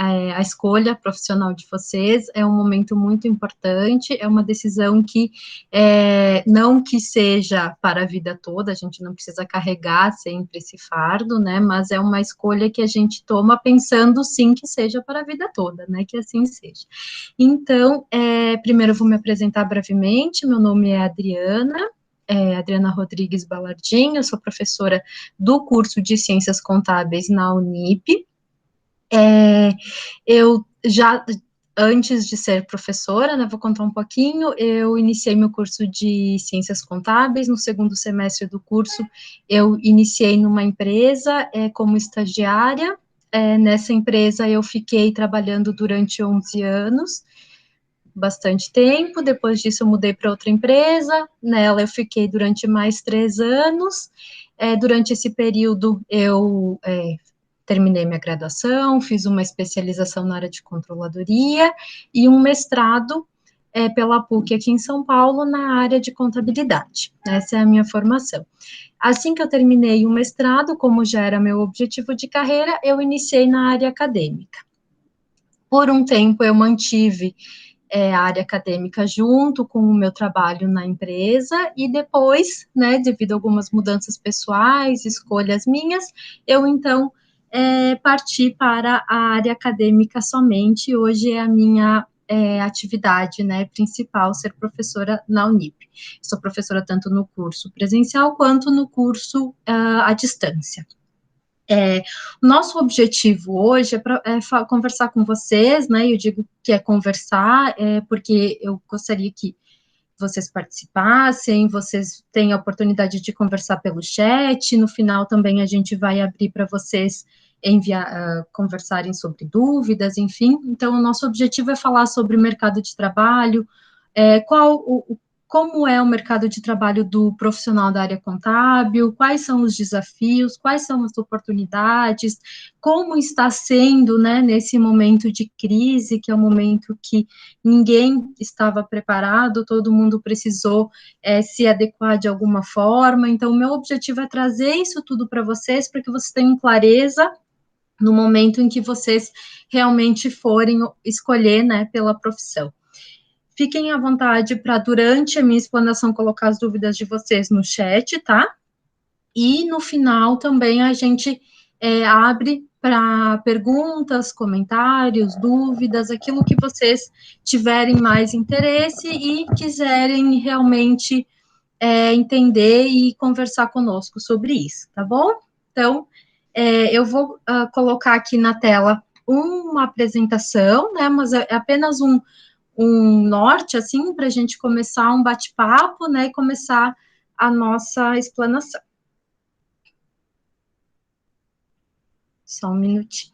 a escolha profissional de vocês, é um momento muito importante, é uma decisão que, não que seja para a vida toda, a gente não precisa carregar sempre esse fardo, né, mas é uma escolha que a gente toma pensando, sim, que seja para a vida toda, né, que assim seja. Então, primeiro eu vou me apresentar brevemente, meu nome é Adriana Rodrigues Balardim, eu sou professora do curso de Ciências Contábeis na Unip. Eu já, antes de ser professora, né, vou contar um pouquinho, eu iniciei meu curso de Ciências Contábeis, no segundo semestre do curso, eu iniciei numa empresa como estagiária, nessa empresa eu fiquei trabalhando durante 11 anos, bastante tempo. Depois disso eu mudei para outra empresa, nela eu fiquei durante mais 3 anos. Durante esse período eu terminei minha graduação, fiz uma especialização na área de controladoria e um mestrado pela PUC aqui em São Paulo na área de contabilidade. Essa é a minha formação. Assim que eu terminei o mestrado, como já era meu objetivo de carreira, eu iniciei na área acadêmica. Por um tempo eu mantive a área acadêmica junto com o meu trabalho na empresa, e depois, né, devido a algumas mudanças pessoais, escolhas minhas, eu então parti para a área acadêmica somente. Hoje é a minha atividade, né, principal, ser professora na Unip. Sou professora tanto no curso presencial quanto no curso à distância. O nosso objetivo hoje é conversar com vocês, né? Eu digo que é conversar, porque eu gostaria que vocês participassem, vocês têm a oportunidade de conversar pelo chat. No final também a gente vai abrir para vocês conversarem sobre dúvidas, enfim. Então, o nosso objetivo é falar sobre o mercado de trabalho, como é o mercado de trabalho do profissional da área contábil, quais são os desafios, quais são as oportunidades, como está sendo, né, nesse momento de crise, que é um momento que ninguém estava preparado, todo mundo precisou se adequar de alguma forma. Então, o meu objetivo é trazer isso tudo para vocês, para que vocês tenham clareza no momento em que vocês realmente forem escolher, né, pela profissão. Fiquem à vontade para, durante a minha explanação, colocar as dúvidas de vocês no chat, tá? E no final também a gente abre para perguntas, comentários, dúvidas, aquilo que vocês tiverem mais interesse e quiserem realmente entender e conversar conosco sobre isso, tá bom? Então, eu vou colocar aqui na tela uma apresentação, né, mas é apenas um norte, assim, para a gente começar um bate-papo, né, e começar a nossa explanação. Só um minutinho.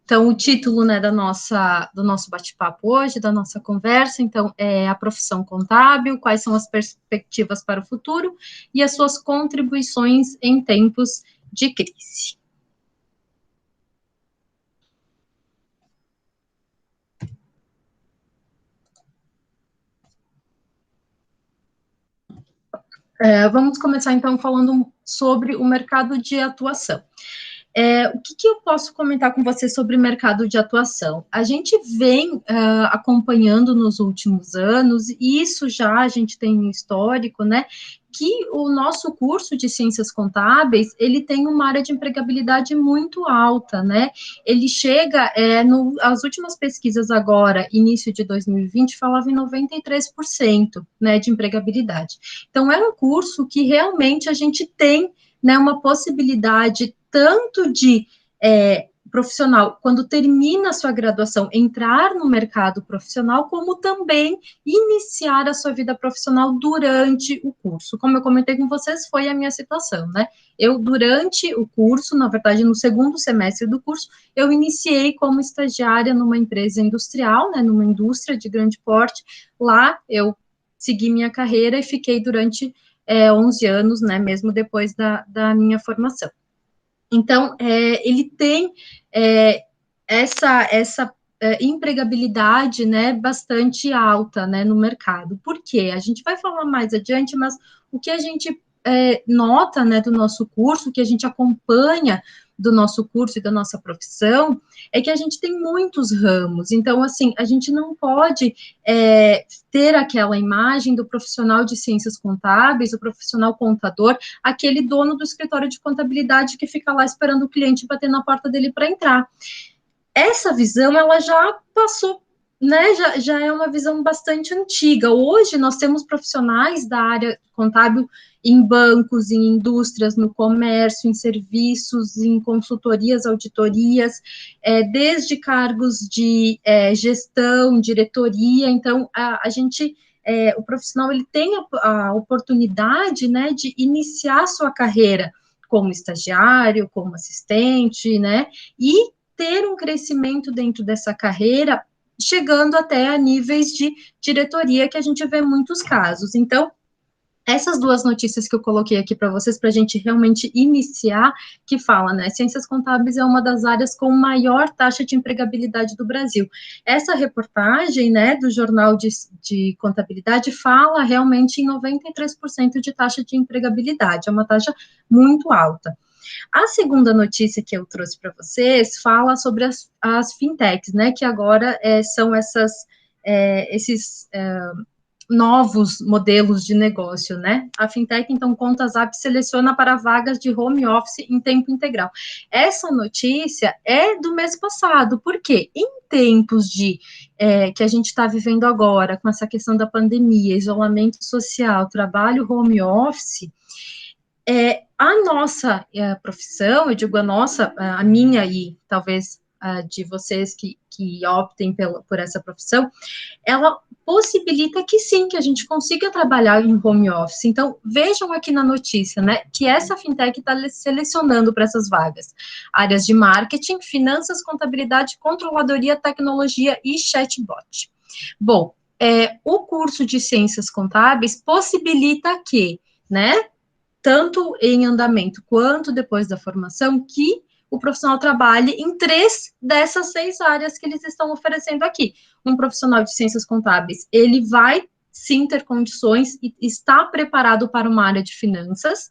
Então, o título, né, do nosso bate-papo hoje, da nossa conversa, então, é a profissão contábil, quais são as perspectivas para o futuro e as suas contribuições em tempos de crise. Vamos começar, então, falando sobre o mercado de atuação. O que eu posso comentar com você sobre o mercado de atuação? A gente vem acompanhando nos últimos anos, e isso já a gente tem um histórico, né, que o nosso curso de Ciências Contábeis, ele tem uma área de empregabilidade muito alta, né, ele chega, as últimas pesquisas agora, início de 2020, falavam em 93%, né, de empregabilidade. Então, é um curso que realmente a gente tem, né, uma possibilidade tanto de profissional, quando termina a sua graduação, entrar no mercado profissional, como também iniciar a sua vida profissional durante o curso. Como eu comentei com vocês, foi a minha situação, né? Eu, durante o curso, na verdade, no segundo semestre do curso, eu iniciei como estagiária numa empresa industrial, né, numa indústria de grande porte. Lá, eu segui minha carreira e fiquei durante 11 anos, né, mesmo depois da minha formação. Então, ele tem essa empregabilidade, né, bastante alta, né, no mercado. Por quê? A gente vai falar mais adiante, mas o que a gente nota, né, do nosso curso, que a gente acompanha do nosso curso e da nossa profissão, é que a gente tem muitos ramos. Então, assim, a gente não pode ter aquela imagem do profissional de ciências contábeis, o profissional contador, aquele dono do escritório de contabilidade que fica lá esperando o cliente bater na porta dele para entrar. Essa visão, ela já passou, né, já é uma visão bastante antiga. Hoje, nós temos profissionais da área contábil em bancos, em indústrias, no comércio, em serviços, em consultorias, auditorias, desde cargos de gestão, diretoria. Então, a gente, o profissional, ele tem a oportunidade, né, de iniciar sua carreira como estagiário, como assistente, né, e ter um crescimento dentro dessa carreira, chegando até a níveis de diretoria, que a gente vê muitos casos. Então, essas duas notícias que eu coloquei aqui para vocês, para a gente realmente iniciar, que fala, né, ciências contábeis é uma das áreas com maior taxa de empregabilidade do Brasil. Essa reportagem, né, do Jornal de Contabilidade fala realmente em 93% de taxa de empregabilidade, é uma taxa muito alta. A segunda notícia que eu trouxe para vocês fala sobre as fintechs, né, que agora são esses novos modelos de negócio, né? A fintech, então, ContaSap seleciona para vagas de home office em tempo integral. Essa notícia é do mês passado, porque em tempos que a gente está vivendo agora, com essa questão da pandemia, isolamento social, trabalho home office, a nossa profissão, eu digo a nossa, a minha e talvez a de vocês que optem por essa profissão, ela possibilita que sim, que a gente consiga trabalhar em home office. Então, vejam aqui na notícia, né, que essa fintech está selecionando para essas vagas áreas de marketing, finanças, contabilidade, controladoria, tecnologia e chatbot. Bom, o curso de ciências contábeis possibilita que, né, tanto em andamento quanto depois da formação, que o profissional trabalhe em 3 dessas 6 áreas que eles estão oferecendo aqui. Um profissional de ciências contábeis, ele vai sim ter condições e está preparado para uma área de finanças,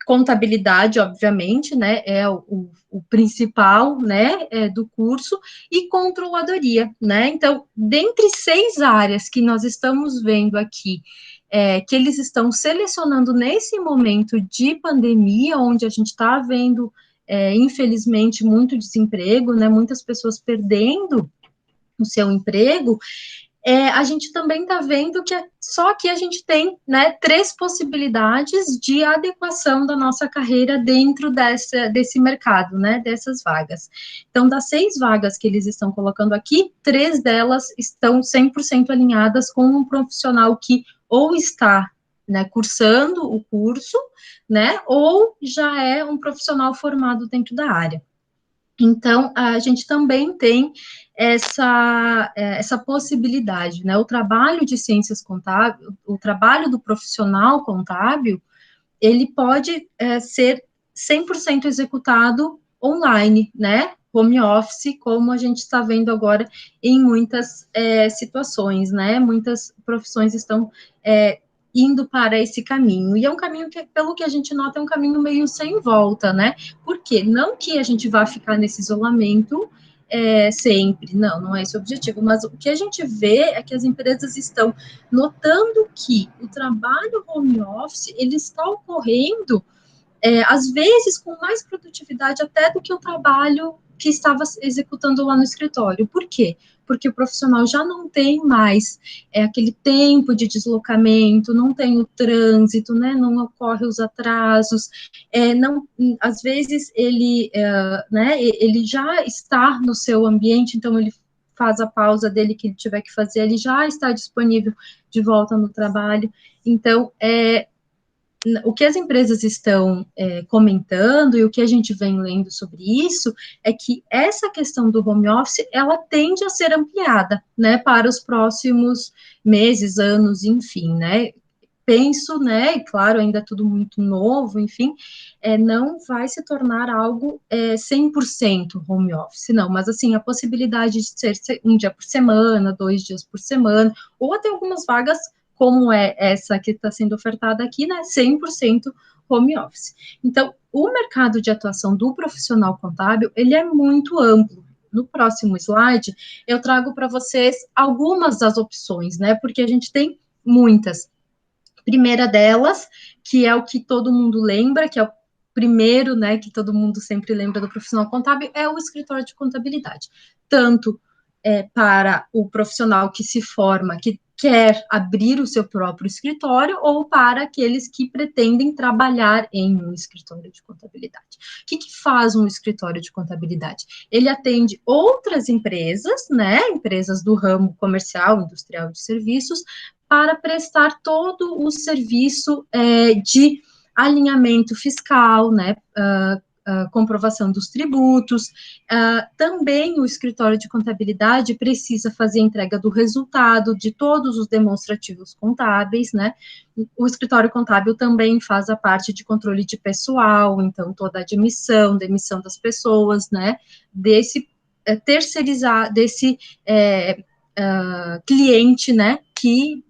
contabilidade, obviamente, né, é o principal, né, do curso, e controladoria, né, então, dentre 6 áreas que nós estamos vendo aqui, que eles estão selecionando nesse momento de pandemia, onde a gente está vendo, infelizmente, muito desemprego, né, muitas pessoas perdendo o seu emprego, a gente também está vendo que só que a gente tem, né, 3 possibilidades de adequação da nossa carreira dentro desse mercado, né, dessas vagas. Então, das 6 vagas que eles estão colocando aqui, 3 delas estão 100% alinhadas com um profissional que ou está, né, cursando o curso, né, ou já é um profissional formado dentro da área. Então, a gente também tem essa possibilidade, né? O trabalho de ciências contábeis, o trabalho do profissional contábil, ele pode ser 100% executado online, né? Home office, como a gente está vendo agora em muitas situações, né? Muitas profissões estão indo para esse caminho, e é um caminho que, pelo que a gente nota, é um caminho meio sem volta, né? Por quê? Não que a gente vá ficar nesse isolamento sempre, não é esse o objetivo, mas o que a gente vê é que as empresas estão notando que o trabalho home office, ele está ocorrendo, às vezes, com mais produtividade até do que o trabalho que estava executando lá no escritório. Por quê? Porque o profissional já não tem mais aquele tempo de deslocamento, não tem o trânsito, né, não ocorre os atrasos, não, às vezes né, ele já está no seu ambiente, então ele faz a pausa dele que ele tiver que fazer, ele já está disponível de volta no trabalho. Então, o que as empresas estão comentando e o que a gente vem lendo sobre isso é que essa questão do home office, ela tende a ser ampliada, né, para os próximos meses, anos, enfim, né, penso, né, e claro, ainda é tudo muito novo, enfim, não vai se tornar algo 100% home office, não, mas assim, a possibilidade de ser um dia por semana, 2 dias por semana, ou até algumas vagas, como é essa que está sendo ofertada aqui, né, 100% home office. Então, o mercado de atuação do profissional contábil, ele é muito amplo. No próximo slide, eu trago para vocês algumas das opções, né, porque a gente tem muitas. Primeira delas, que é o que todo mundo lembra, que é o primeiro, né, que todo mundo sempre lembra do profissional contábil, é o escritório de contabilidade. Tanto para o profissional que se forma, que quer abrir o seu próprio escritório, ou para aqueles que pretendem trabalhar em um escritório de contabilidade. O que faz um escritório de contabilidade? Ele atende outras empresas, né, empresas do ramo comercial, industrial de serviços, para prestar todo o serviço de alinhamento fiscal, né, comprovação dos tributos. Também o escritório de contabilidade precisa fazer entrega do resultado de todos os demonstrativos contábeis, né? O escritório contábil também faz a parte de controle de pessoal, então toda a admissão, demissão das pessoas, né? Desse terceirizar, desse cliente, né? Que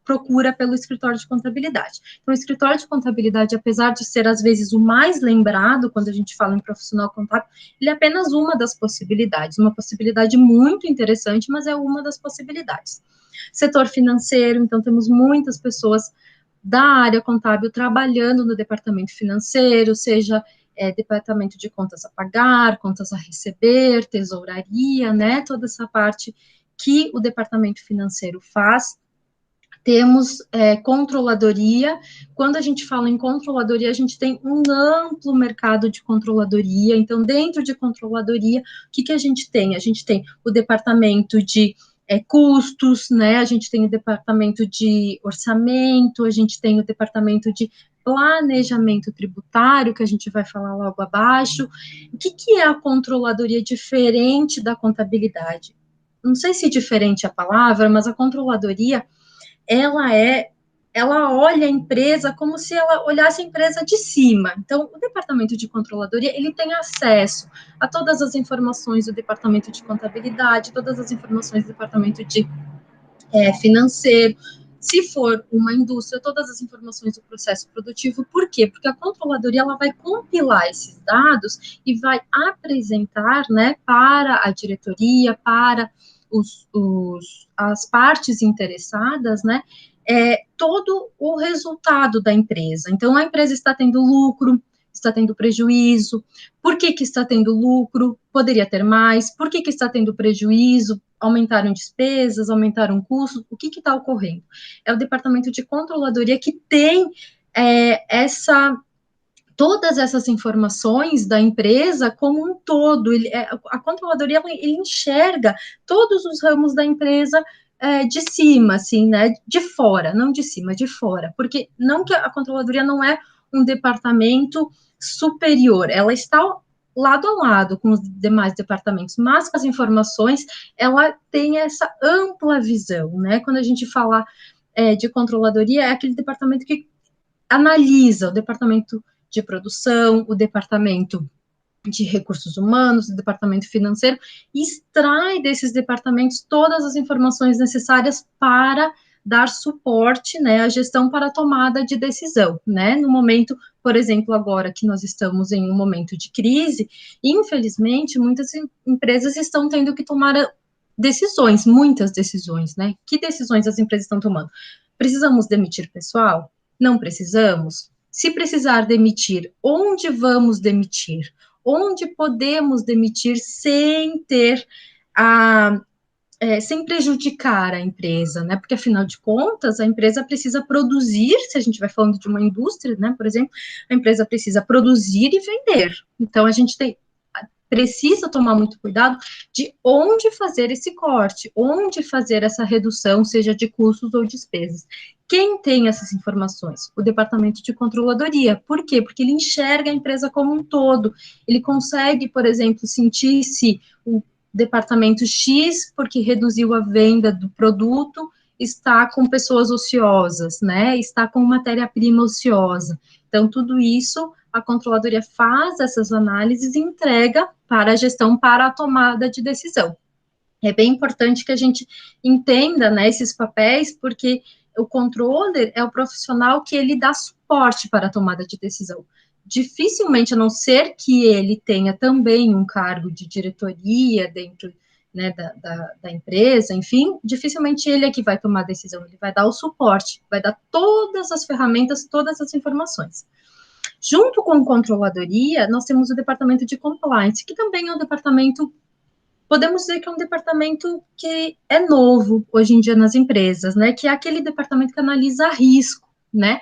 procura pelo escritório de contabilidade. Então, o escritório de contabilidade, apesar de ser, às vezes, o mais lembrado quando a gente fala em profissional contábil, ele é apenas uma das possibilidades, uma possibilidade muito interessante, mas é uma das possibilidades. Setor financeiro, então, temos muitas pessoas da área contábil trabalhando no departamento financeiro, seja departamento de contas a pagar, contas a receber, tesouraria, né, toda essa parte que o departamento financeiro faz. Temos controladoria. Quando a gente fala em controladoria, a gente tem um amplo mercado de controladoria. Então, dentro de controladoria, o que a gente tem? A gente tem o departamento de custos, né? A gente tem o departamento de orçamento, a gente tem o departamento de planejamento tributário, que a gente vai falar logo abaixo. O que é a controladoria diferente da contabilidade? Não sei se diferente é a palavra, mas a controladoria ela olha a empresa como se ela olhasse a empresa de cima. Então, o departamento de controladoria, ele tem acesso a todas as informações do departamento de contabilidade, todas as informações do departamento de financeiro, se for uma indústria, todas as informações do processo produtivo. Por quê? Porque a controladoria, ela vai compilar esses dados e vai apresentar, né, para a diretoria, para as partes interessadas, né, todo o resultado da empresa. Então, a empresa está tendo lucro, está tendo prejuízo, por que está tendo lucro, poderia ter mais, por que está tendo prejuízo, aumentaram despesas, aumentaram custos, o que está ocorrendo? É o departamento de controladoria que tem todas essas informações da empresa como um todo. A controladoria, ele enxerga todos os ramos da empresa de cima, assim, né, de fora, não de cima, de fora, porque não que a controladoria não é um departamento superior, ela está lado a lado com os demais departamentos, mas as informações, ela tem essa ampla visão, né, quando a gente fala de controladoria, é aquele departamento que analisa, o departamento de produção, o departamento de recursos humanos, o departamento financeiro, extrai desses departamentos todas as informações necessárias para dar suporte, né, à gestão para a tomada de decisão, né, no momento, por exemplo, agora que nós estamos em um momento de crise, infelizmente, muitas empresas estão tendo que tomar decisões, muitas decisões, né, que decisões as empresas estão tomando? Precisamos demitir pessoal? Não precisamos? Se precisar demitir, onde vamos demitir? Onde podemos demitir sem ter sem prejudicar a empresa, né? Porque afinal de contas, a empresa precisa produzir, se a gente vai falando de uma indústria, né? Por exemplo, a empresa precisa produzir e vender. Então, a gente precisa tomar muito cuidado de onde fazer esse corte, onde fazer essa redução, seja de custos ou despesas. Quem tem essas informações? O departamento de controladoria. Por quê? Porque ele enxerga a empresa como um todo. Ele consegue, por exemplo, sentir se o departamento X, porque reduziu a venda do produto, está com pessoas ociosas, né? Está com matéria-prima ociosa. Então, tudo isso a controladoria faz essas análises e entrega para a gestão para a tomada de decisão. É bem importante que a gente entenda, né, esses papéis, porque o controller é o profissional que ele dá suporte para a tomada de decisão. Dificilmente, a não ser que ele tenha também um cargo de diretoria dentro, né, da empresa, enfim, dificilmente ele é que vai tomar a decisão, ele vai dar o suporte, vai dar todas as ferramentas, todas as informações. Junto com a controladoria, nós temos o departamento de compliance, que também é um departamento, podemos dizer que é um departamento que é novo hoje em dia nas empresas, né? Que é aquele departamento que analisa risco, né?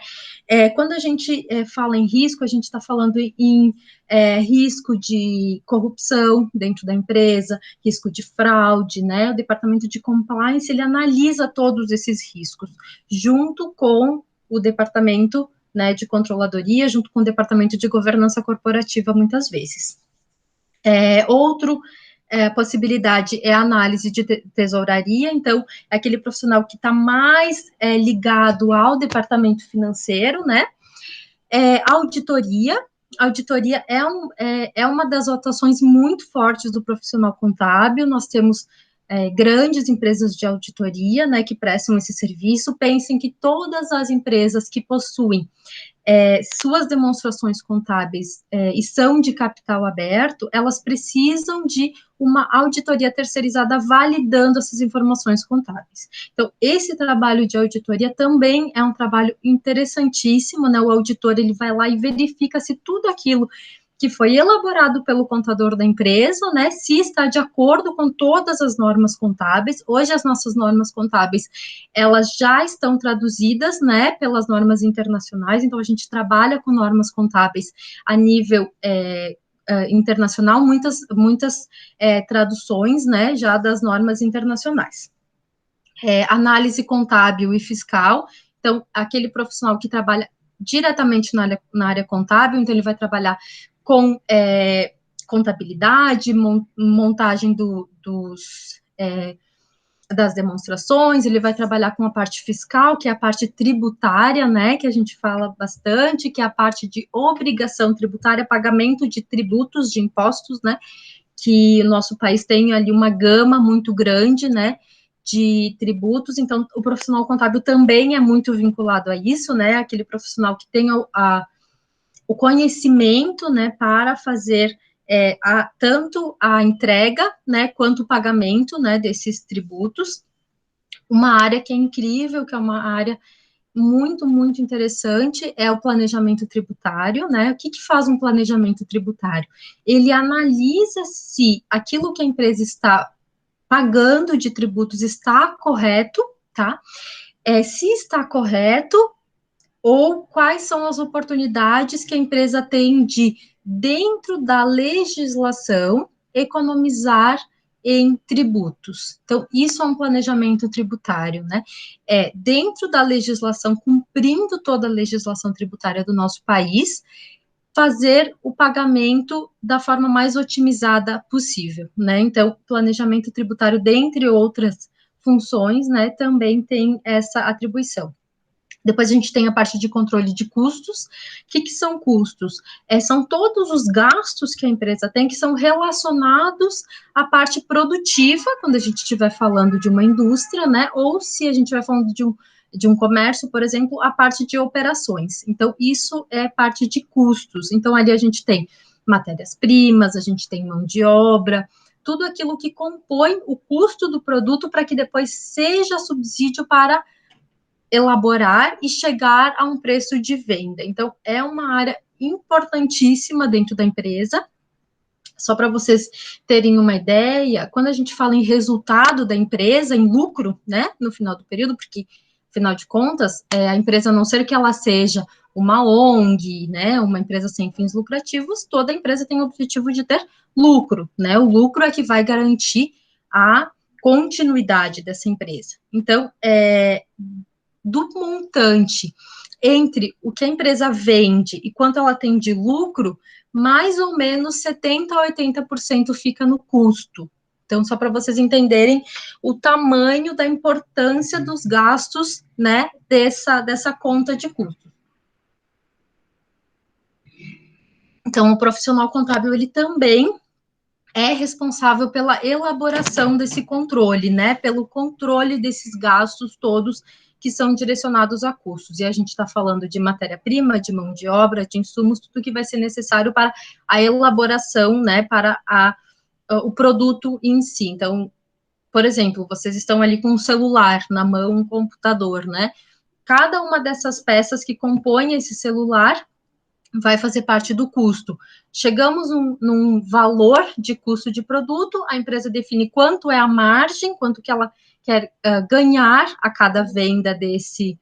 Quando a gente fala em risco, a gente está falando em risco de corrupção dentro da empresa, risco de fraude, né? O departamento de compliance, ele analisa todos esses riscos, junto com o departamento, né, de controladoria, junto com o departamento de governança corporativa, muitas vezes. Outro possibilidade é a análise de tesouraria, então, é aquele profissional que está mais ligado ao departamento financeiro, né? Auditoria é uma das atuações muito fortes do profissional contábil. Nós temos grandes empresas de auditoria, né, que prestam esse serviço. Pensem que todas as empresas que possuem suas demonstrações contábeis e são de capital aberto, elas precisam de uma auditoria terceirizada validando essas informações contábeis. Então, esse trabalho de auditoria também é um trabalho interessantíssimo, né? O auditor, ele vai lá e verifica se tudo aquilo que foi elaborado pelo contador da empresa, né, se está de acordo com todas as normas contábeis. Hoje, as nossas normas contábeis, elas já estão traduzidas, né, pelas normas internacionais, então a gente trabalha com normas contábeis a nível internacional, muitas traduções, né, já das normas internacionais. Análise contábil e fiscal, então, aquele profissional que trabalha diretamente na área contábil, então ele vai trabalhar com contabilidade, montagem das demonstrações, ele vai trabalhar com a parte fiscal, que é a parte tributária, né, que a gente fala bastante, que é a parte de obrigação tributária, pagamento de tributos, de impostos, né, que o nosso país tem ali uma gama muito grande, né, de tributos, então o profissional contábil também é muito vinculado a isso, né, aquele profissional que tem o conhecimento, né, para fazer tanto a entrega, né, quanto o pagamento, né, desses tributos. Uma área que é incrível, que é uma área muito, muito interessante, é o planejamento tributário, né? O que faz um planejamento tributário? Ele analisa se aquilo que a empresa está pagando de tributos está correto, tá? Se está correto, ou quais são as oportunidades que a empresa tem de, dentro da legislação, economizar em tributos. Então, isso é um planejamento tributário, né? Dentro da legislação, cumprindo toda a legislação tributária do nosso país, fazer o pagamento da forma mais otimizada possível, né? Então, planejamento tributário, dentre outras funções, né, também tem essa atribuição. Depois a gente tem a parte de controle de custos. O que são custos? São todos os gastos que a empresa tem que são relacionados à parte produtiva, quando a gente estiver falando de uma indústria, né? Ou se a gente estiver falando de um comércio, por exemplo, a parte de operações. Então, isso é parte de custos. Então, ali a gente tem matérias-primas, a gente tem mão de obra, tudo aquilo que compõe o custo do produto para que depois seja subsídio para elaborar e chegar a um preço de venda. Então, é uma área importantíssima dentro da empresa. Só para vocês terem uma ideia, quando a gente fala em resultado da empresa, em lucro, né, no final do período, porque, afinal de contas, a empresa, a não ser que ela seja uma ONG, né, uma empresa sem fins lucrativos, toda empresa tem o objetivo de ter lucro, né, o lucro é que vai garantir a continuidade dessa empresa. Então, do montante entre o que a empresa vende e quanto ela tem de lucro, mais ou menos 70% a 80% fica no custo, Então, só para vocês entenderem o tamanho da importância dos gastos, né, dessa conta de custo. Então, o profissional contábil, ele também é responsável pela elaboração desse controle, né, pelo controle desses gastos todos que são direcionados a custos. E a gente está falando de matéria-prima, de mão de obra, de insumos, tudo que vai ser necessário para a elaboração, né, para o produto em si. Então, por exemplo, vocês estão ali com um celular na mão, um computador, né? Cada uma dessas peças que compõem esse celular vai fazer parte do custo. Chegamos num valor de custo de produto, a empresa define quanto é a margem, quanto que ela quer ganhar a cada venda desse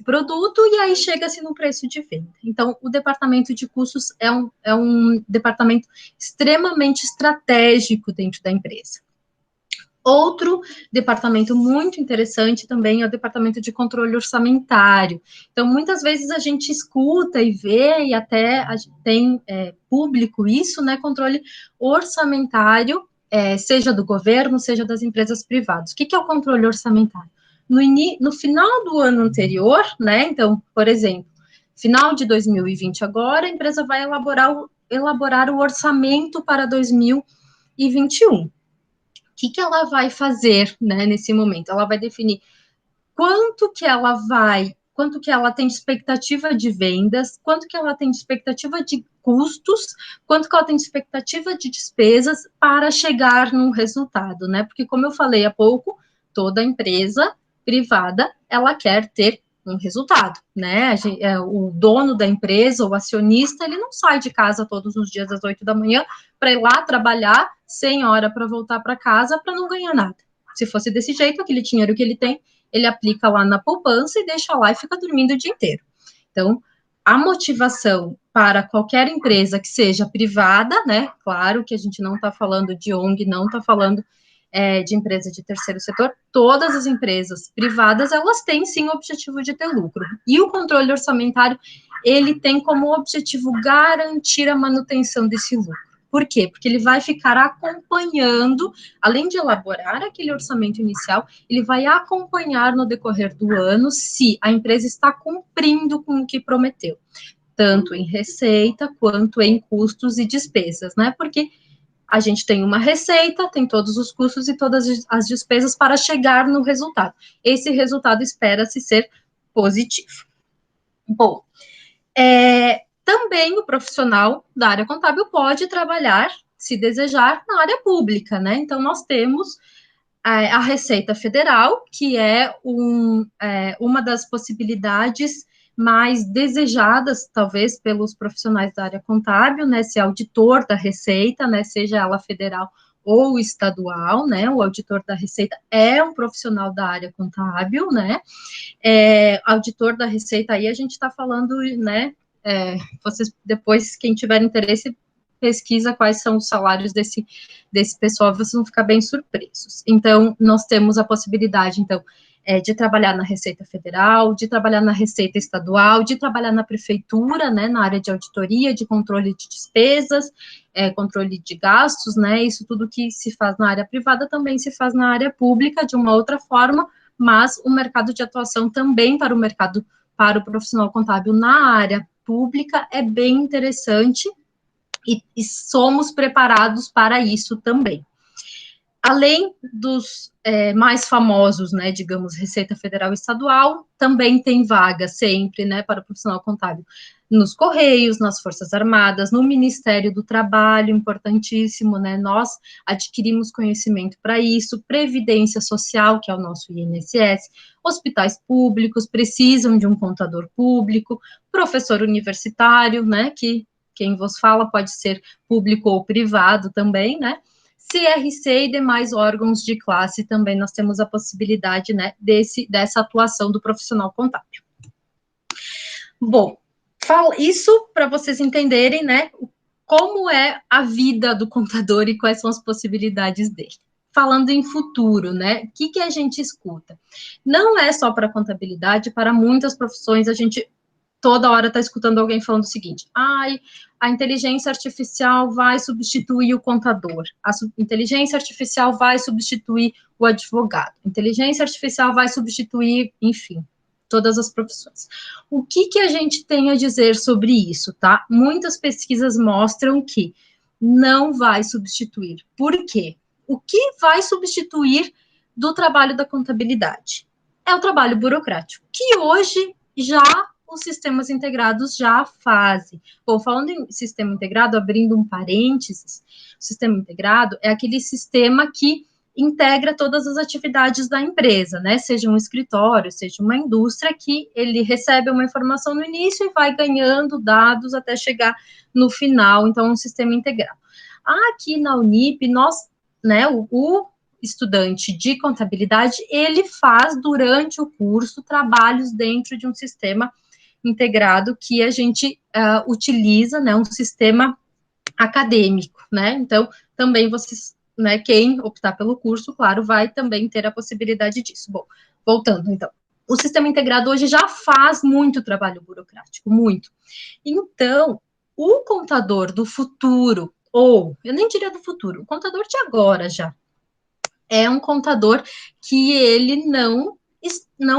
produto, e aí chega-se no preço de venda. Então, o departamento de custos é um departamento extremamente estratégico dentro da empresa. Outro departamento muito interessante também é o departamento de controle orçamentário. Então, muitas vezes a gente escuta e vê, e até tem público isso, né, controle orçamentário, seja do governo, seja das empresas privadas. O que é o controle orçamentário? No final do ano anterior, né, então, por exemplo, final de 2020 agora, a empresa vai elaborar o orçamento para 2021. O que ela vai fazer, né, nesse momento? Ela vai definir quanto que ela tem de expectativa de vendas, quanto que ela tem de expectativa de custos, quanto que ela tem de expectativa de despesas para chegar num resultado, né? Porque, como eu falei há pouco, toda empresa privada, ela quer ter um resultado, né? O dono da empresa, o acionista, ele não sai de casa todos os dias às 8 da manhã para ir lá trabalhar sem hora para voltar para casa para não ganhar nada. Se fosse desse jeito, aquele dinheiro que ele tem, ele aplica lá na poupança e deixa lá e fica dormindo o dia inteiro. Então, a motivação para qualquer empresa que seja privada, né? Claro que a gente não está falando de ONG, não está falando de empresa de terceiro setor, todas as empresas privadas, elas têm sim o objetivo de ter lucro. E o controle orçamentário, ele tem como objetivo garantir a manutenção desse lucro. Por quê? Porque ele vai ficar acompanhando, além de elaborar aquele orçamento inicial, ele vai acompanhar no decorrer do ano se a empresa está cumprindo com o que prometeu, tanto em receita quanto em custos e despesas, né? Porque a gente tem uma receita, tem todos os custos e todas as despesas para chegar no resultado. Esse resultado espera-se ser positivo. Bom, também o profissional da área contábil pode trabalhar, se desejar, na área pública, né? Então, nós temos a Receita Federal, que é uma das possibilidades mais desejadas, talvez, pelos profissionais da área contábil, né? Ser auditor da Receita, né? Seja ela federal ou estadual, né? O auditor da Receita é um profissional da área contábil, né? Auditor da Receita, aí a gente está falando, né? Vocês, depois, quem tiver interesse, pesquisa quais são os salários desse pessoal, vocês vão ficar bem surpresos. Então, nós temos a possibilidade, então, de trabalhar na Receita Federal, de trabalhar na Receita Estadual, de trabalhar na Prefeitura, né, na área de auditoria, de controle de despesas, controle de gastos, né, isso tudo que se faz na área privada também se faz na área pública, de uma outra forma, mas o mercado de atuação também para o profissional contábil na área pública é bem interessante, e somos preparados para isso também. Além dos mais famosos, né, digamos, Receita Federal e Estadual, também tem vaga sempre, né, para o profissional contábil nos Correios, nas Forças Armadas, no Ministério do Trabalho, importantíssimo, né, nós adquirimos conhecimento para isso, Previdência Social, que é o nosso INSS, hospitais públicos precisam de um contador público, professor universitário, né, que quem vos fala pode ser público ou privado também, né, CRC e demais órgãos de classe também nós temos a possibilidade, né, dessa atuação do profissional contábil. Bom, isso para vocês entenderem, né, como é a vida do contador e quais são as possibilidades dele. Falando em futuro, né, o que a gente escuta? Não é só para contabilidade, para muitas profissões a gente toda hora está escutando alguém falando o seguinte: ai, a inteligência artificial vai substituir o contador, a inteligência artificial vai substituir o advogado, a inteligência artificial vai substituir, enfim, todas as profissões. O que a gente tem a dizer sobre isso, tá? Muitas pesquisas mostram que não vai substituir. Por quê? O que vai substituir do trabalho da contabilidade? É o trabalho burocrático, que hoje já os sistemas integrados já fazem. Bom, falando em sistema integrado, abrindo um parênteses, o sistema integrado é aquele sistema que integra todas as atividades da empresa, né? Seja um escritório, seja uma indústria, que ele recebe uma informação no início e vai ganhando dados até chegar no final, então é um sistema integrado. Aqui na Unip, nós, né, o estudante de contabilidade, ele faz durante o curso trabalhos dentro de um sistema integrado que a gente utiliza, né, um sistema acadêmico, né, então também vocês, né, quem optar pelo curso, claro, vai também ter a possibilidade disso. Bom, voltando então, o sistema integrado hoje já faz muito trabalho burocrático, muito. Então, o contador do futuro, ou, eu nem diria do futuro, o contador de agora já, é um contador que ele não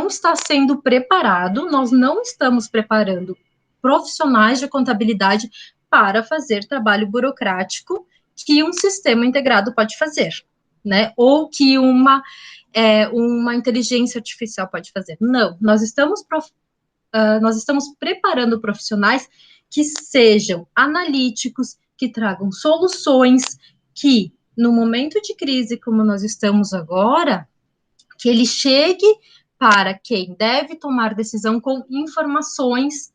está sendo preparado, nós não estamos preparando profissionais de contabilidade para fazer trabalho burocrático que um sistema integrado pode fazer, né? Ou que uma inteligência artificial pode fazer. Não, nós estamos preparando profissionais que sejam analíticos, que tragam soluções, que no momento de crise como nós estamos agora, que ele chegue para quem deve tomar decisão com informações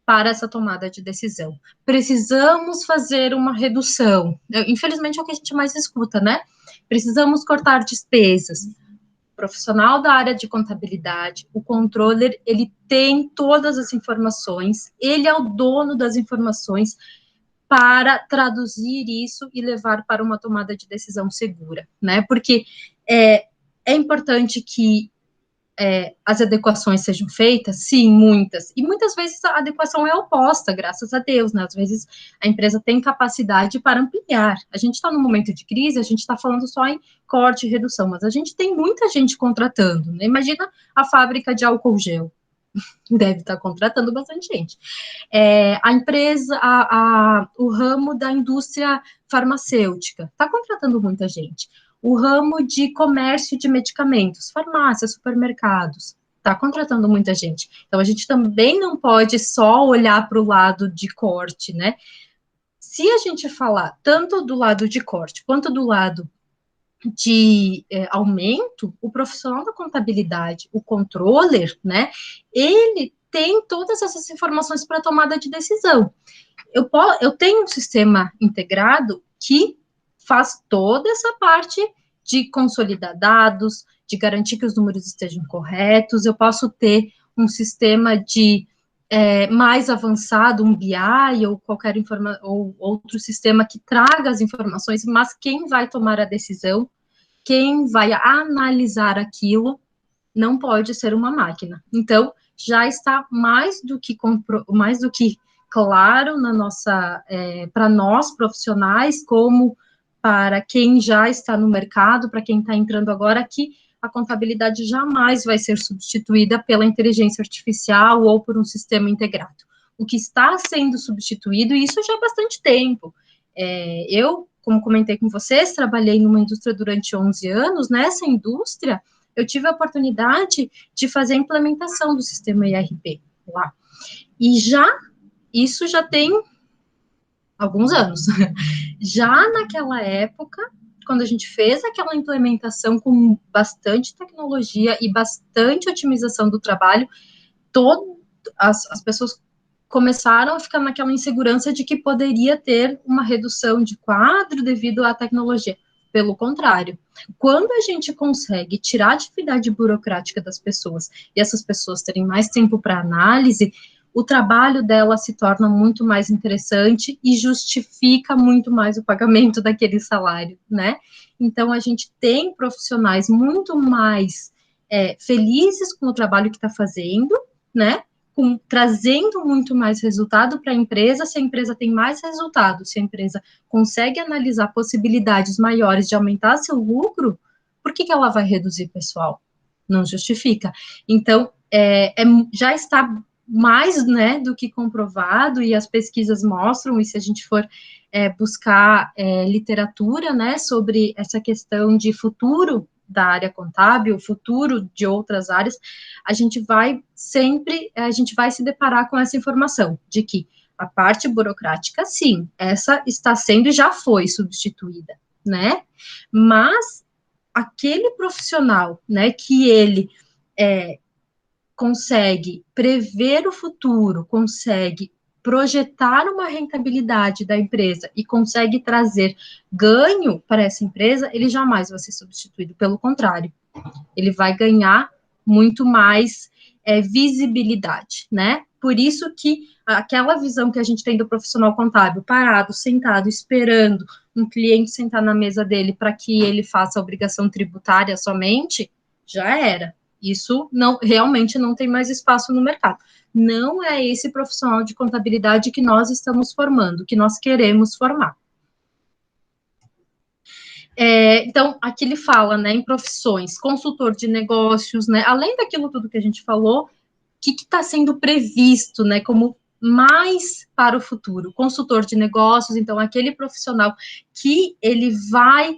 para essa tomada de decisão. Precisamos fazer uma redução. Infelizmente é o que a gente mais escuta, né? Precisamos cortar despesas. O profissional da área de contabilidade, o controller, ele tem todas as informações, ele é o dono das informações para traduzir isso e levar para uma tomada de decisão segura, né? Porque é importante que as adequações sejam feitas, sim, muitas, e muitas vezes a adequação é oposta, graças a Deus, né? Às vezes a empresa tem capacidade para ampliar. A gente está num momento de crise, a gente está falando só em corte e redução, mas a gente tem muita gente contratando, né? Imagina a fábrica de álcool gel, deve estar contratando bastante gente. A empresa, o ramo da indústria farmacêutica está contratando muita gente. O ramo de comércio de medicamentos, farmácias, supermercados, está contratando muita gente. Então, a gente também não pode só olhar para o lado de corte, né? Se a gente falar tanto do lado de corte quanto do lado de aumento, o profissional da contabilidade, o controller, né, ele tem todas essas informações para tomada de decisão. Eu tenho um sistema integrado que faz toda essa parte de consolidar dados, de garantir que os números estejam corretos. Eu posso ter um sistema de mais avançado, um BI ou qualquer ou outro sistema que traga as informações, mas quem vai tomar a decisão, quem vai analisar aquilo, não pode ser uma máquina. Então, já está mais do que claro na nossa, para nós profissionais, como para quem já está no mercado, para quem está entrando agora, que a contabilidade jamais vai ser substituída pela inteligência artificial ou por um sistema integrado. O que está sendo substituído, e isso já há bastante tempo. Eu, como comentei com vocês, trabalhei numa indústria durante 11 anos. Nessa indústria, eu tive a oportunidade de fazer a implementação do sistema ERP lá. E isso já tem alguns anos. Já naquela época, quando a gente fez aquela implementação com bastante tecnologia e bastante otimização do trabalho, as pessoas começaram a ficar naquela insegurança de que poderia ter uma redução de quadro devido à tecnologia. Pelo contrário, quando a gente consegue tirar a atividade burocrática das pessoas e essas pessoas terem mais tempo para análise, o trabalho dela se torna muito mais interessante e justifica muito mais o pagamento daquele salário, né? Então, a gente tem profissionais muito mais felizes com o trabalho que está fazendo, né? trazendo muito mais resultado para a empresa. Se a empresa tem mais resultado, se a empresa consegue analisar possibilidades maiores de aumentar seu lucro, por que ela vai reduzir pessoal? Não justifica. Então, já está mais, né, do que comprovado, e as pesquisas mostram, e se a gente for buscar literatura, né, sobre essa questão de futuro da área contábil, futuro de outras áreas, a gente vai se deparar com essa informação de que a parte burocrática, sim, essa está sendo e já foi substituída, né? Mas aquele profissional, né, que ele consegue prever o futuro, consegue projetar uma rentabilidade da empresa e consegue trazer ganho para essa empresa, ele jamais vai ser substituído. Pelo contrário, ele vai ganhar muito mais visibilidade, né? Por isso que aquela visão que a gente tem do profissional contábil parado, sentado, esperando um cliente sentar na mesa dele para que ele faça a obrigação tributária somente, já era. Isso realmente não tem mais espaço no mercado. Não é esse profissional de contabilidade que nós estamos formando, que nós queremos formar. Então, aqui ele fala, né, em profissões, consultor de negócios, né, além daquilo tudo que a gente falou, o que está sendo previsto, né, como mais para o futuro? Consultor de negócios, então, aquele profissional que ele vai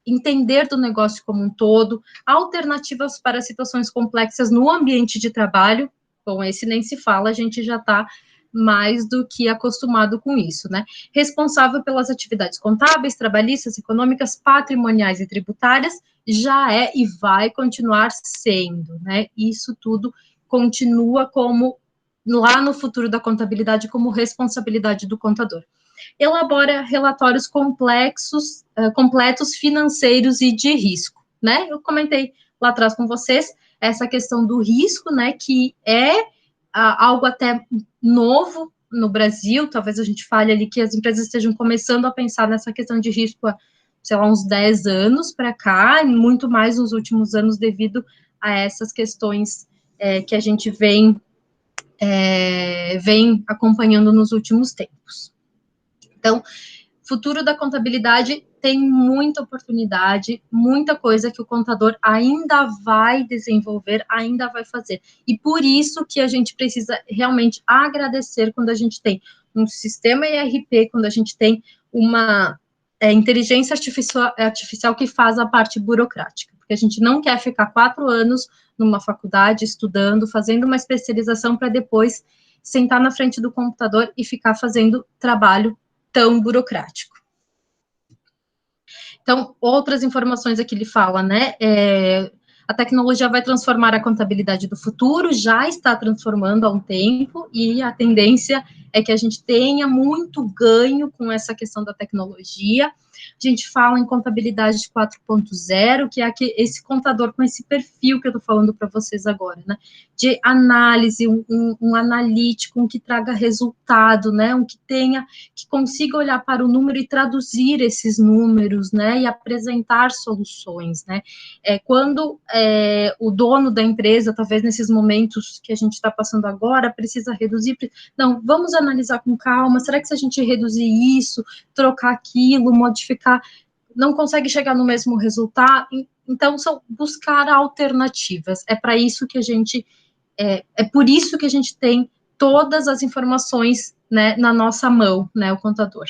entender do negócio como um todo, alternativas para situações complexas no ambiente de trabalho. Bom, esse nem se fala, a gente já está mais do que acostumado com isso, né? Responsável pelas atividades contábeis, trabalhistas, econômicas, patrimoniais e tributárias, já é e vai continuar sendo, né? Isso tudo continua como, lá no futuro da contabilidade, como responsabilidade do contador. Elabora relatórios completos, financeiros e de risco, né? Eu comentei lá atrás com vocês essa questão do risco, né, que é algo até novo no Brasil. Talvez a gente fale ali que as empresas estejam começando a pensar nessa questão de risco há, sei lá, uns 10 anos para cá, e muito mais nos últimos anos devido a essas questões que a gente vem acompanhando nos últimos tempos. Então, futuro da contabilidade tem muita oportunidade, muita coisa que o contador ainda vai desenvolver, ainda vai fazer. E por isso que a gente precisa realmente agradecer quando a gente tem um sistema ERP, quando a gente tem uma inteligência artificial que faz a parte burocrática. Porque a gente não quer ficar 4 anos numa faculdade estudando, fazendo uma especialização para depois sentar na frente do computador e ficar fazendo trabalho tão burocrático. Então, outras informações aqui ele fala, né, a tecnologia vai transformar a contabilidade do futuro, já está transformando há um tempo, e a tendência é que a gente tenha muito ganho com essa questão da tecnologia. A gente fala em contabilidade 4.0, que é esse contador com esse perfil que eu estou falando para vocês agora, né, de análise, um analítico, um que traga resultado, né, um que consiga olhar para o número e traduzir esses números, né, e apresentar soluções, né. Quando o dono da empresa, talvez nesses momentos que a gente está passando agora, precisa reduzir, não, vamos analisar com calma, será que se a gente reduzir isso, trocar aquilo, modificar, não consegue chegar no mesmo resultado? Então, buscar alternativas, para isso que a gente, por isso que a gente tem todas as informações, né, na nossa mão, né, o contador.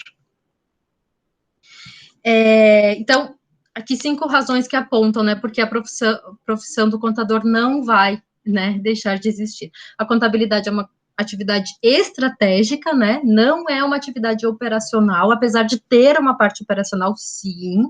Então, aqui 5 razões que apontam, né, porque a profissão do contador não vai, né, deixar de existir. A contabilidade é uma atividade estratégica, né, não é uma atividade operacional, apesar de ter uma parte operacional, sim,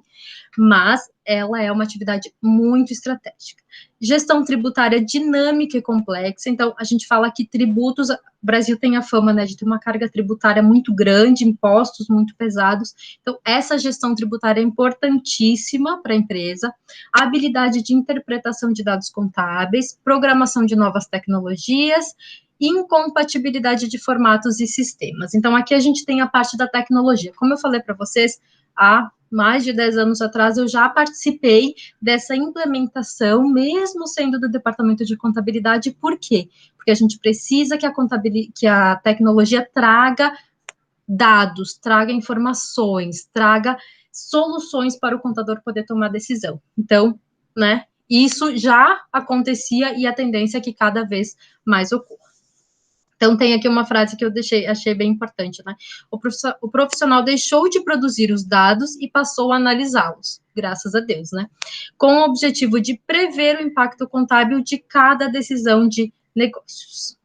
mas ela é uma atividade muito estratégica. Gestão tributária dinâmica e complexa, então, a gente fala que tributos, o Brasil tem a fama, né, de ter uma carga tributária muito grande, impostos muito pesados, então, essa gestão tributária é importantíssima para a empresa, a habilidade de interpretação de dados contábeis, programação de novas tecnologias, incompatibilidade de formatos e sistemas. Então, aqui a gente tem a parte da tecnologia. Como eu falei para vocês, a mais de 10 anos atrás, eu já participei dessa implementação, mesmo sendo do departamento de contabilidade. Por quê? Porque a gente precisa que a tecnologia traga dados, traga informações, traga soluções para o contador poder tomar decisão. Então, né, isso já acontecia e a tendência é que cada vez mais ocorra. Então, tem aqui uma frase que eu achei bem importante, né? O profissional deixou de produzir os dados e passou a analisá-los, graças a Deus, né? Com o objetivo de prever o impacto contábil de cada decisão de negócios.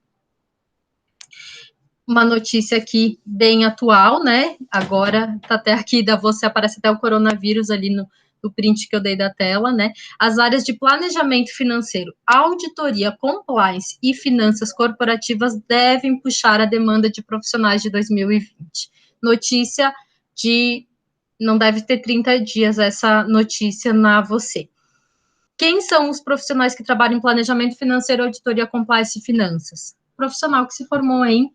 Uma notícia aqui bem atual, né? Agora tá até aqui da você, aparece até o coronavírus ali no print que eu dei da tela, né? As áreas de planejamento financeiro, auditoria, compliance e finanças corporativas devem puxar a demanda de profissionais de 2020. Notícia de não deve ter 30 dias essa notícia na você. Quem são os profissionais que trabalham em planejamento financeiro, auditoria, compliance e finanças? Profissional que se formou em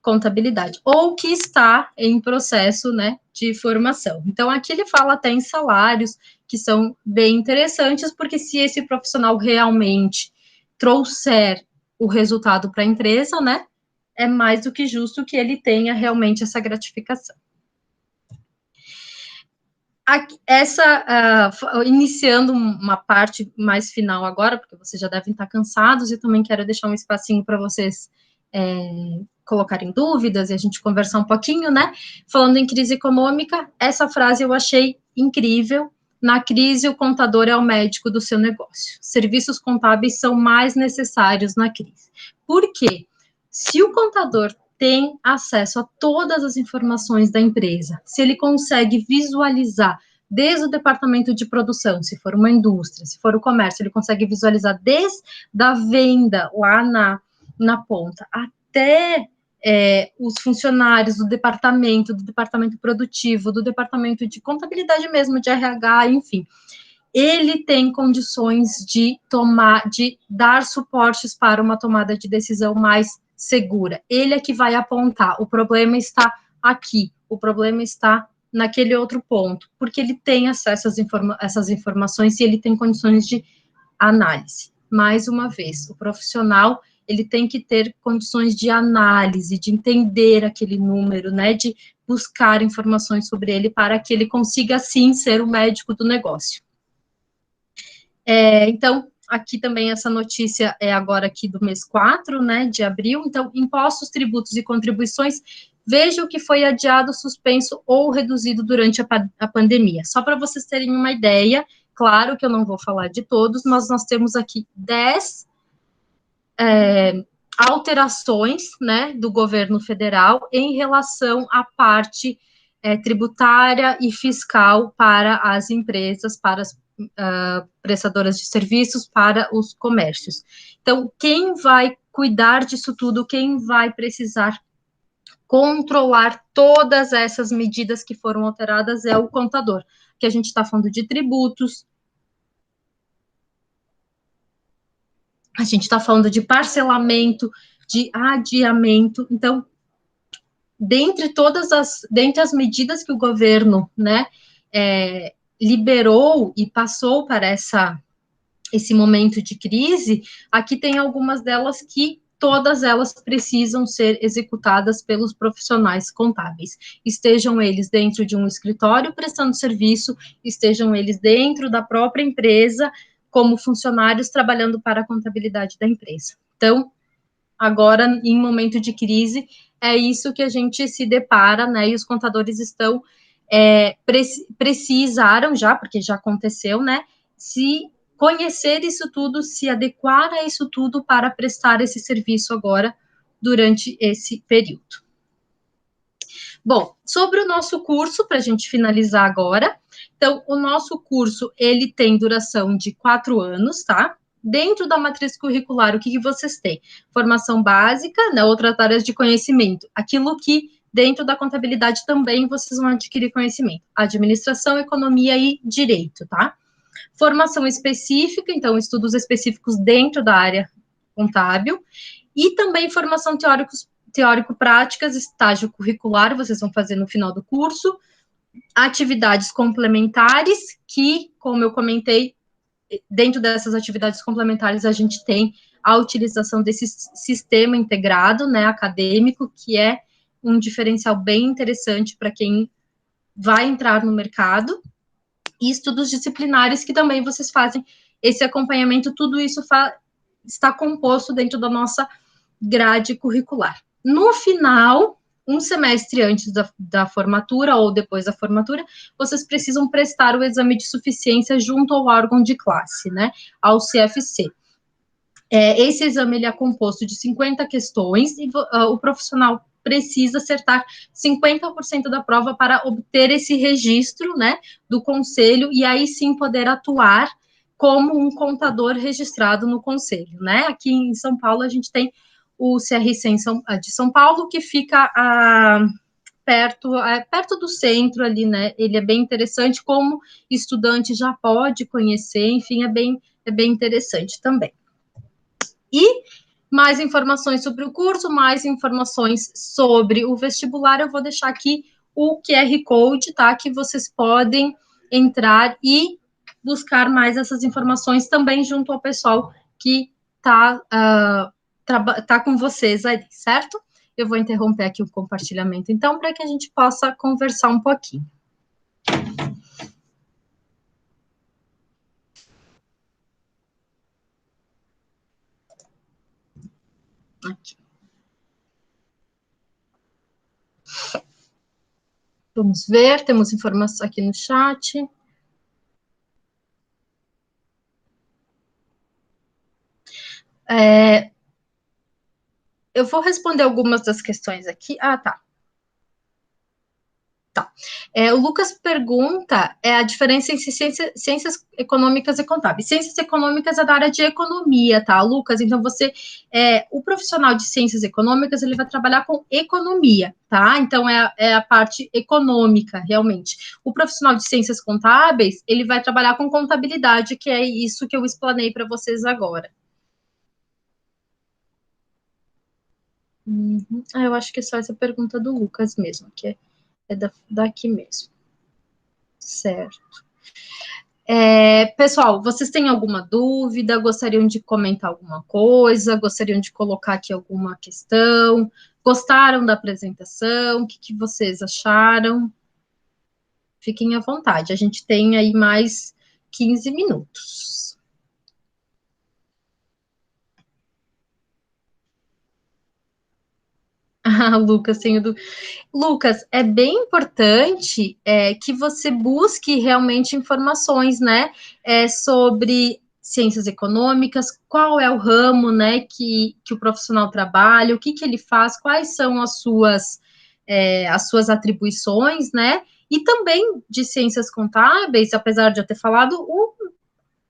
contabilidade, ou que está em processo, né, de formação. Então, aqui ele fala até em salários, que são bem interessantes, porque se esse profissional realmente trouxer o resultado para a empresa, né, é mais do que justo que ele tenha realmente essa gratificação. Iniciando uma parte mais final agora, porque vocês já devem estar cansados, e também quero deixar um espacinho para vocês colocarem dúvidas e a gente conversar um pouquinho, né? Falando em crise econômica, essa frase eu achei incrível. Na crise, o contador é o médico do seu negócio. Serviços contábeis são mais necessários na crise. Por quê? Se o contador tem acesso a todas as informações da empresa, se ele consegue visualizar desde o departamento de produção, se for uma indústria, se for o comércio, ele consegue visualizar desde a venda lá na ponta até os funcionários do departamento produtivo, do departamento de contabilidade mesmo, de RH, enfim. Ele tem condições de dar suportes para uma tomada de decisão mais segura. Ele é que vai apontar, o problema está aqui, o problema está naquele outro ponto, porque ele tem acesso essas informações e ele tem condições de análise. Mais uma vez, o profissional, ele tem que ter condições de análise, de entender aquele número, né, de buscar informações sobre ele para que ele consiga, sim, ser o médico do negócio. Então, aqui também essa notícia é agora aqui do mês 4, né, de abril. Então, impostos, tributos e contribuições, veja o que foi adiado, suspenso ou reduzido durante a pandemia. Só para vocês terem uma ideia, claro que eu não vou falar de todos, mas nós temos aqui 10 alterações, né, do governo federal em relação à parte tributária e fiscal para as empresas, para as prestadoras de serviços, para os comércios. Então, quem vai cuidar disso tudo, quem vai precisar controlar todas essas medidas que foram alteradas é o contador, que a gente está falando de tributos, a gente está falando de parcelamento, de adiamento. Então, dentre as medidas que o governo, né, liberou e passou para esse momento de crise, aqui tem algumas delas que todas elas precisam ser executadas pelos profissionais contábeis, estejam eles dentro de um escritório prestando serviço, estejam eles dentro da própria empresa, como funcionários trabalhando para a contabilidade da empresa. Então, agora, em momento de crise, é isso que a gente se depara, né, e os contadores estão, precisaram já, porque já aconteceu, né, se conhecer isso tudo, se adequar a isso tudo para prestar esse serviço agora, durante esse período. Bom, sobre o nosso curso, para a gente finalizar agora, então, o nosso curso, ele tem duração de 4 anos, tá? Dentro da matriz curricular, o que vocês têm? Formação básica, né, outras áreas de conhecimento, aquilo que dentro da contabilidade também vocês vão adquirir conhecimento, administração, economia e direito, tá? Formação específica, então, estudos específicos dentro da área contábil, e também formação teórico-práticas, estágio curricular, vocês vão fazer no final do curso, atividades complementares que, como eu comentei, dentro dessas atividades complementares a gente tem a utilização desse sistema integrado, né, acadêmico, que é um diferencial bem interessante para quem vai entrar no mercado, e estudos disciplinares que também vocês fazem esse acompanhamento, tudo isso está composto dentro da nossa grade curricular. No final, um semestre antes da formatura ou depois da formatura, vocês precisam prestar o exame de suficiência junto ao órgão de classe, né, ao CFC. Esse exame ele é composto de 50 questões e o profissional precisa acertar 50% da prova para obter esse registro, né, do conselho, e aí sim poder atuar como um contador registrado no conselho, né? Aqui em São Paulo a gente tem o CRC de São Paulo, que fica perto do centro ali, né? Ele é bem interessante, como estudante já pode conhecer, enfim, é bem interessante também. E mais informações sobre o curso, mais informações sobre o vestibular, eu vou deixar aqui o QR Code, tá? Que vocês podem entrar e buscar mais essas informações também junto ao pessoal que tá com vocês aí, certo? Eu vou interromper aqui o compartilhamento, então, para que a gente possa conversar um pouquinho. Aqui. Vamos ver, temos informações aqui no chat. Eu vou responder algumas das questões aqui. Tá. O Lucas pergunta a diferença entre ciências econômicas e contábeis. Ciências econômicas é da área de economia, tá, Lucas? Então, o profissional de ciências econômicas, ele vai trabalhar com economia, tá? Então, é a parte econômica, realmente. O profissional de ciências contábeis, ele vai trabalhar com contabilidade, que é isso que eu explanei para vocês agora. Eu acho que é só essa pergunta do Lucas mesmo, que é daqui mesmo. Certo. Pessoal, vocês têm alguma dúvida? Gostariam de comentar alguma coisa? Gostariam de colocar aqui alguma questão? Gostaram da apresentação? O que vocês acharam? Fiquem à vontade. A gente tem aí mais 15 minutos. Lucas, Lucas, é bem importante que você busque realmente informações, né, sobre ciências econômicas, qual é o ramo, né, que o profissional trabalha, o que ele faz, quais são as suas atribuições, né, e também de ciências contábeis, apesar de eu ter falado,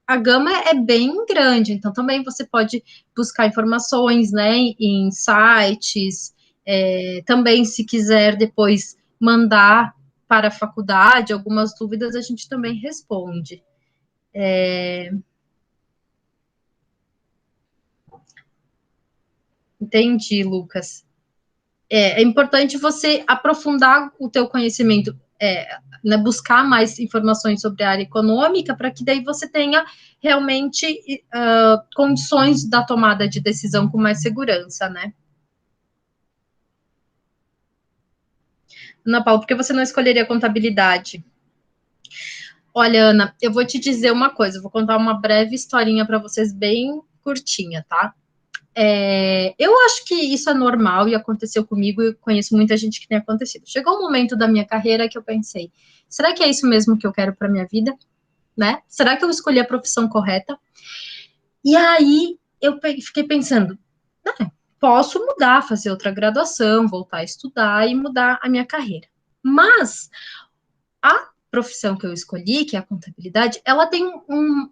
a gama é bem grande, então também você pode buscar informações, né, em sites, também se quiser depois mandar para a faculdade algumas dúvidas, a gente também responde. Entendi, Lucas. É importante você aprofundar o teu conhecimento, né, buscar mais informações sobre a área econômica, para que daí você tenha realmente condições da tomada de decisão com mais segurança, né? Ana Paula, por que você não escolheria contabilidade? Olha, Ana, eu vou te dizer uma coisa, eu vou contar uma breve historinha para vocês, bem curtinha, tá? Eu acho que isso é normal e aconteceu comigo, e conheço muita gente que tem acontecido. Chegou um momento da minha carreira que eu pensei, será que é isso mesmo que eu quero para minha vida? Né? Será que eu escolhi a profissão correta? E aí eu fiquei pensando, posso mudar, fazer outra graduação, voltar a estudar e mudar a minha carreira. Mas a profissão que eu escolhi, que é a contabilidade, ela tem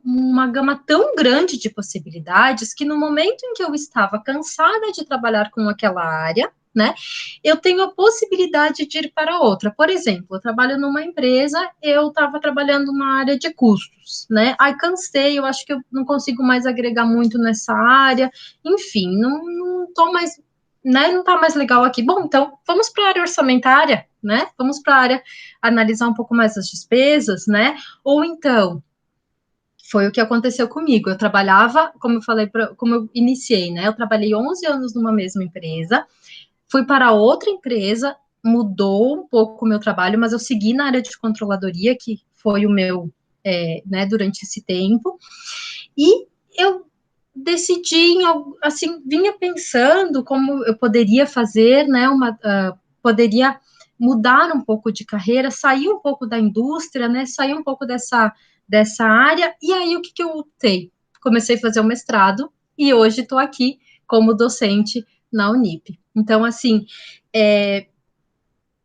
uma gama tão grande de possibilidades que no momento em que eu estava cansada de trabalhar com aquela área, né, eu tenho a possibilidade de ir para outra. Por exemplo, eu trabalho numa empresa, eu estava trabalhando na área de custos, né, aí cansei, eu acho que eu não consigo mais agregar muito nessa área, enfim, não estou mais né, não tá mais legal aqui. Bom, então, vamos para a área orçamentária, né? Vamos para a área analisar um pouco mais as despesas, né? Ou então, foi o que aconteceu comigo. Eu trabalhava, como eu falei, como eu iniciei, né? Eu trabalhei 11 anos numa mesma empresa, fui para outra empresa, mudou um pouco o meu trabalho, mas eu segui na área de controladoria, que foi o meu, né, durante esse tempo, e eu decidi, assim, vinha pensando como eu poderia fazer, né, poderia mudar um pouco de carreira, sair um pouco da indústria, né, sair um pouco dessa área, e aí o que eu optei? Comecei a fazer o mestrado, e hoje estou aqui como docente na Unip. Então, assim,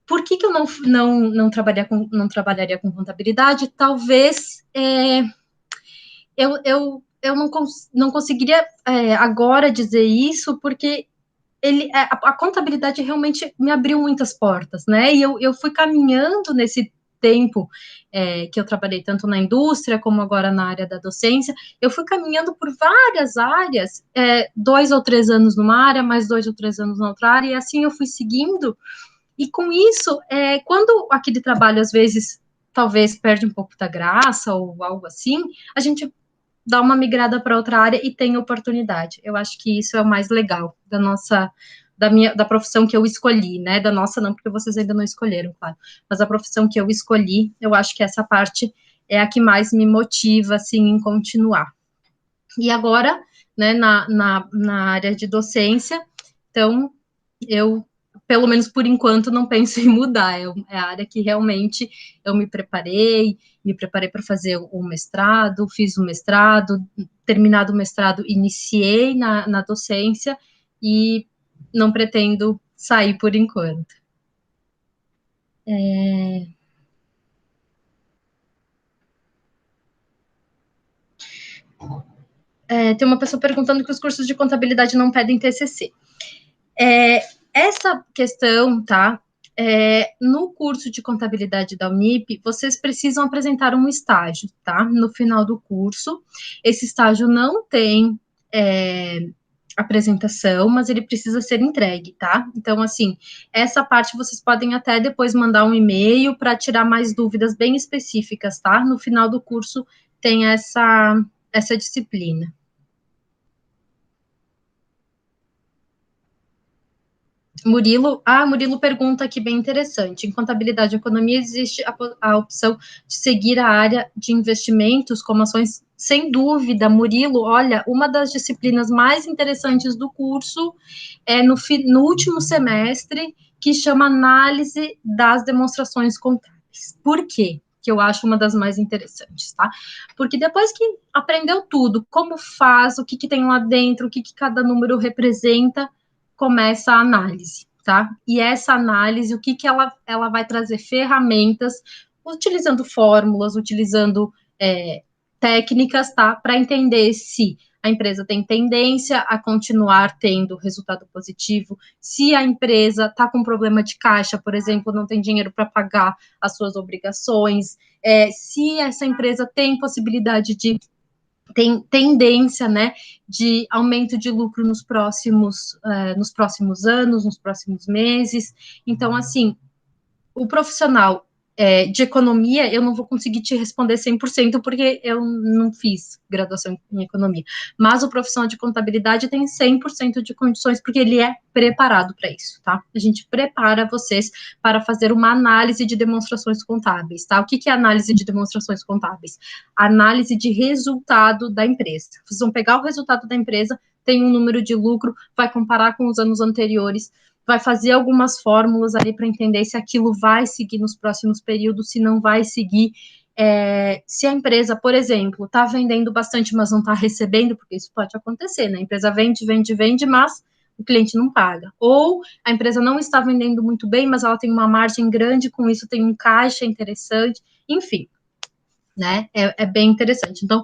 por que eu não trabalharia com contabilidade? Talvez eu não conseguiria agora dizer isso, porque a contabilidade realmente me abriu muitas portas, né? E eu fui caminhando nesse tempo que eu trabalhei tanto na indústria como agora na área da docência, eu fui caminhando por várias áreas, 2 ou 3 anos numa área, mais 2 ou 3 anos na outra área, e assim eu fui seguindo, e com isso, quando aquele trabalho às vezes talvez perde um pouco da graça ou algo assim, a gente dá uma migrada para outra área e tem oportunidade. Eu acho que isso é o mais legal da profissão que eu escolhi, né? Da nossa não, porque vocês ainda não escolheram, claro. Mas a profissão que eu escolhi, eu acho que essa parte é a que mais me motiva, assim, em continuar. E agora, né, na área de docência, então, eu, pelo menos por enquanto, não penso em mudar. É a área que realmente eu me preparei para fazer o mestrado, fiz o mestrado, terminado o mestrado, iniciei na docência e não pretendo sair por enquanto. Tem uma pessoa perguntando que os cursos de contabilidade não pedem TCC. Essa questão, tá? No curso de contabilidade da Unip, vocês precisam apresentar um estágio, tá? No final do curso. Esse estágio não tem apresentação, mas ele precisa ser entregue, tá? Então, assim, essa parte vocês podem até depois mandar um e-mail para tirar mais dúvidas bem específicas, tá? No final do curso tem essa disciplina. Murilo pergunta aqui bem interessante. Em contabilidade e economia existe a opção de seguir a área de investimentos como ações? Sem dúvida, Murilo, olha, uma das disciplinas mais interessantes do curso é no último semestre, que chama análise das demonstrações contábeis. Por quê? Que eu acho uma das mais interessantes, tá? Porque depois que aprendeu tudo, como faz, o que tem lá dentro, o que cada número representa, começa a análise, tá? E essa análise, o que ela vai trazer ferramentas, utilizando fórmulas, utilizando técnicas, tá? Para entender se a empresa tem tendência a continuar tendo resultado positivo, se a empresa está com problema de caixa, por exemplo, não tem dinheiro para pagar as suas obrigações, se essa empresa tem possibilidade de tem tendência, né, de aumento de lucro nos próximos anos, nos próximos meses. Então, assim, o profissional de economia, eu não vou conseguir te responder 100% porque eu não fiz graduação em economia, mas o profissional de contabilidade tem 100% de condições porque ele é preparado para isso, tá? A gente prepara vocês para fazer uma análise de demonstrações contábeis, tá? O que é análise de demonstrações contábeis? Análise de resultado da empresa. Vocês vão pegar o resultado da empresa, tem um número de lucro, vai comparar com os anos anteriores, vai fazer algumas fórmulas ali para entender se aquilo vai seguir nos próximos períodos, se não vai seguir. Se a empresa, por exemplo, está vendendo bastante, mas não está recebendo, porque isso pode acontecer, né? A empresa vende, mas o cliente não paga. Ou a empresa não está vendendo muito bem, mas ela tem uma margem grande, com isso tem um caixa interessante, enfim, né? É bem interessante. Então,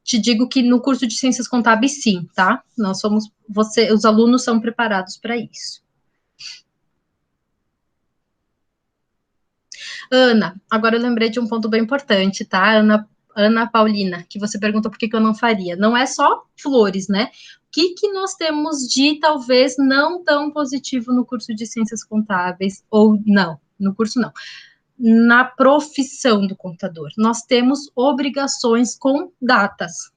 te digo que no curso de Ciências Contábeis, sim, tá? Os alunos são preparados para isso. Ana, agora eu lembrei de um ponto bem importante, tá? Ana Paulina, que você perguntou por que eu não faria. Não é só flores, né? que nós temos de talvez não tão positivo no curso de Ciências Contábeis, ou não, no curso não, na profissão do contador? Nós temos obrigações com datas,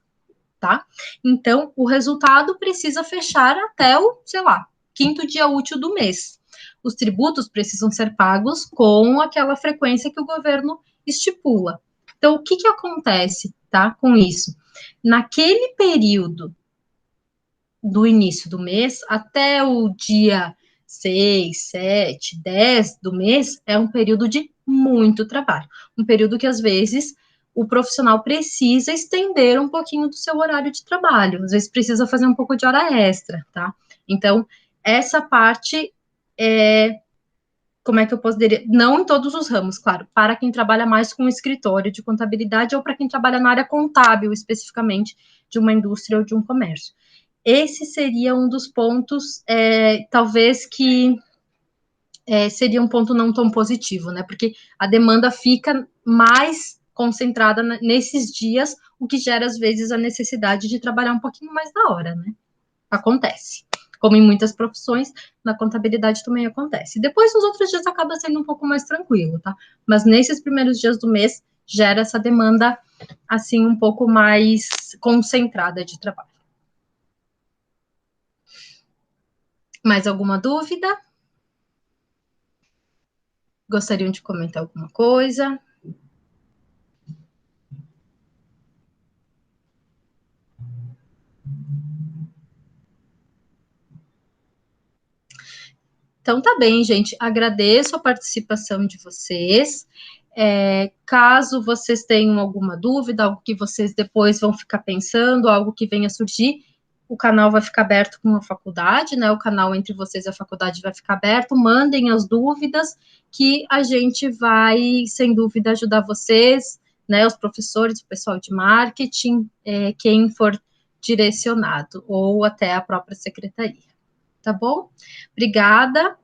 tá? Então, o resultado precisa fechar até o, sei lá, quinto dia útil do mês. Os tributos precisam ser pagos com aquela frequência que o governo estipula. Então, o que acontece, tá, com isso? Naquele período do início do mês até o dia 6, 7, 10 do mês, é um período de muito trabalho. Um período que, às vezes, o profissional precisa estender um pouquinho do seu horário de trabalho. Às vezes, precisa fazer um pouco de hora extra, tá? Então, essa parte é... Como é que eu poderia... Não em todos os ramos, claro. Para quem trabalha mais com escritório de contabilidade ou para quem trabalha na área contábil, especificamente, de uma indústria ou de um comércio. Esse seria um dos pontos, talvez, que seria um ponto não tão positivo, né? Porque a demanda fica mais concentrada nesses dias, o que gera, às vezes, a necessidade de trabalhar um pouquinho mais na hora, né? Acontece. Como em muitas profissões, na contabilidade também acontece. Depois, nos outros dias, acaba sendo um pouco mais tranquilo, tá? Mas nesses primeiros dias do mês, gera essa demanda, assim, um pouco mais concentrada de trabalho. Mais alguma dúvida? Gostariam de comentar alguma coisa? Então, tá bem, gente. Agradeço a participação de vocês. Caso vocês tenham alguma dúvida, algo que vocês depois vão ficar pensando, algo que venha a surgir, o canal vai ficar aberto com a faculdade, né? O canal entre vocês e a faculdade vai ficar aberto. Mandem as dúvidas que a gente vai, sem dúvida, ajudar vocês, né? Os professores, o pessoal de marketing, quem for direcionado, ou até a própria secretaria. Tá bom? Obrigada.